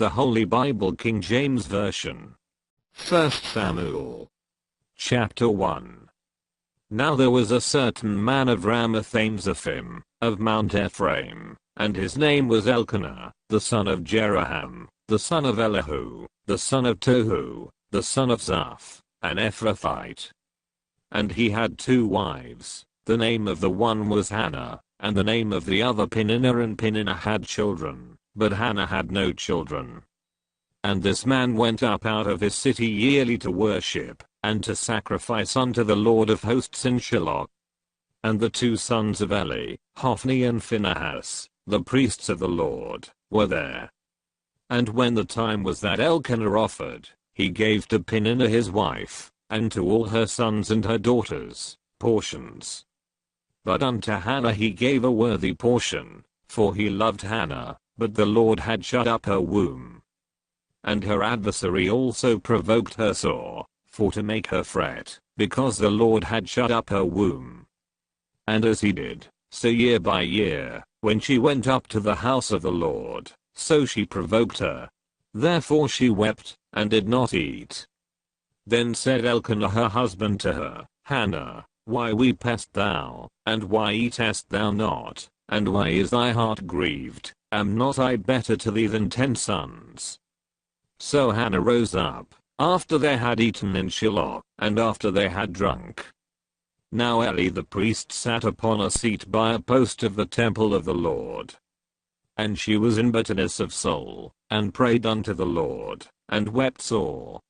The Holy Bible, King James Version. 1 Samuel. Chapter 1. Now there was a certain man of Ramathaim Zophim, of Mount Ephraim, and his name was Elkanah, the son of Jeroham, the son of Elihu, the son of Tohu, the son of Zaph, an Ephrathite. And he had 2 wives, the name of the one was Hannah, and the name of the other Peninnah, and Peninnah had children, but Hannah had no children. And this man went up out of his city yearly to worship, and to sacrifice unto the Lord of hosts in Shiloh. And the 2 sons of Eli, Hophni and Phinehas, the priests of the Lord, were there. And when the time was that Elkanah offered, he gave to Peninnah his wife, and to all her sons and her daughters, portions. But unto Hannah he gave a worthy portion, for he loved Hannah, but the Lord had shut up her womb. And her adversary also provoked her sore, for to make her fret, because the Lord had shut up her womb. And as he did, so year by year, when she went up to the house of the Lord, so she provoked her. Therefore she wept, and did not eat. Then said Elkanah her husband to her, Hannah, why weepest thou, and why eatest thou not, and why is thy heart grieved? Am not I better to thee than 10 sons? So Hannah rose up, after they had eaten in Shiloh, and after they had drunk. Now Eli the priest sat upon a seat by a post of the temple of the Lord. And she was in bitterness of soul, and prayed unto the Lord, and wept sore.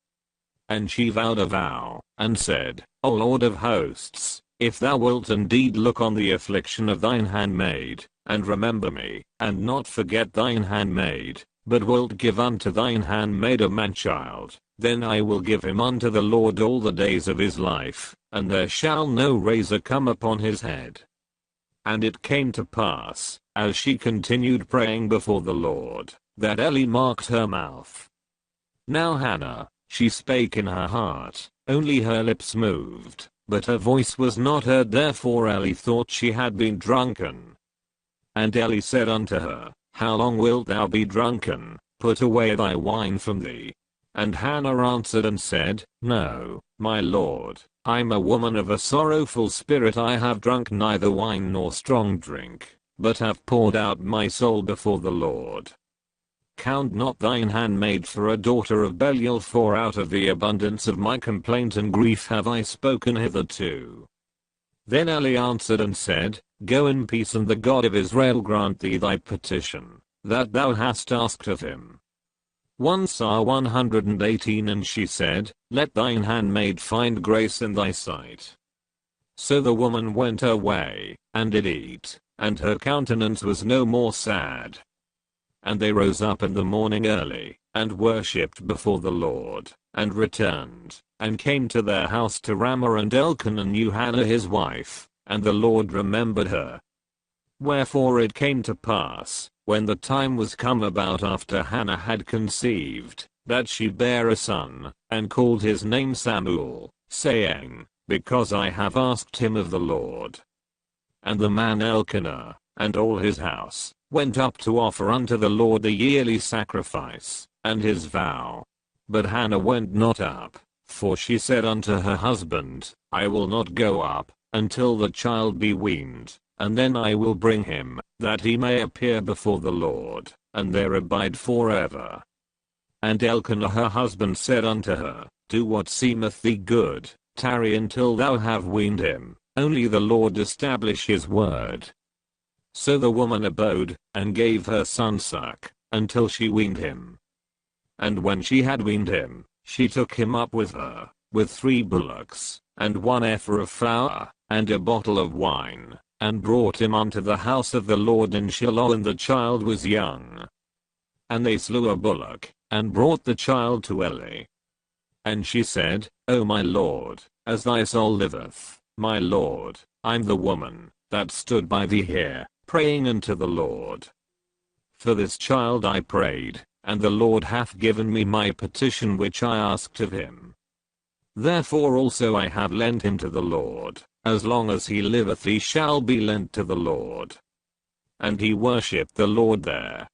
And she vowed a vow, and said, O Lord of hosts, if thou wilt indeed look on the affliction of thine handmaid, and remember me, and not forget thine handmaid, but wilt give unto thine handmaid a man-child, then I will give him unto the Lord all the days of his life, and there shall no razor come upon his head. And it came to pass, as she continued praying before the Lord, that Eli marked her mouth. Now Hannah, she spake in her heart, only her lips moved, but her voice was not heard, therefore Eli thought she had been drunken. And Eli said unto her, How long wilt thou be drunken? Put away thy wine from thee. And Hannah answered and said, No, my Lord, I'm a woman of a sorrowful spirit. I have drunk neither wine nor strong drink, but have poured out my soul before the Lord. Count not thine handmaid for a daughter of Belial, for out of the abundance of my complaint and grief have I spoken hitherto. Then Eli answered and said, Go in peace, and the God of Israel grant thee thy petition, that thou hast asked of him. 1 Psalm 118. And she said, Let thine handmaid find grace in thy sight. So the woman went her way, and did eat, and her countenance was no more sad. And they rose up in the morning early, and worshipped before the Lord, and returned, and came to their house to Ramah. And Elkanah knew Hannah his wife, and the Lord remembered her. Wherefore it came to pass, when the time was come about after Hannah had conceived, that she bare a son, and called his name Samuel, saying, Because I have asked him of the Lord. And the man Elkanah, and all his house, went up to offer unto the Lord the yearly sacrifice, and his vow. But Hannah went not up, for she said unto her husband, I will not go up, until the child be weaned, and then I will bring him, that he may appear before the Lord, and there abide forever. And Elkanah her husband said unto her, Do what seemeth thee good, tarry until thou have weaned him, only the Lord establish his word. So the woman abode, and gave her son suck, until she weaned him. And when she had weaned him, she took him up with her, with 3 bullocks, and 1 ephah of flour, and a bottle of wine, and brought him unto the house of the Lord in Shiloh. And the child was young. And they slew a bullock, and brought the child to Eli. And she said, O my Lord, as thy soul liveth, my Lord, I'm the woman that stood by thee here, praying unto the Lord. For this child I prayed, and the Lord hath given me my petition which I asked of him. Therefore also I have lent him to the Lord, as long as he liveth he shall be lent to the Lord. And he worshipped the Lord there,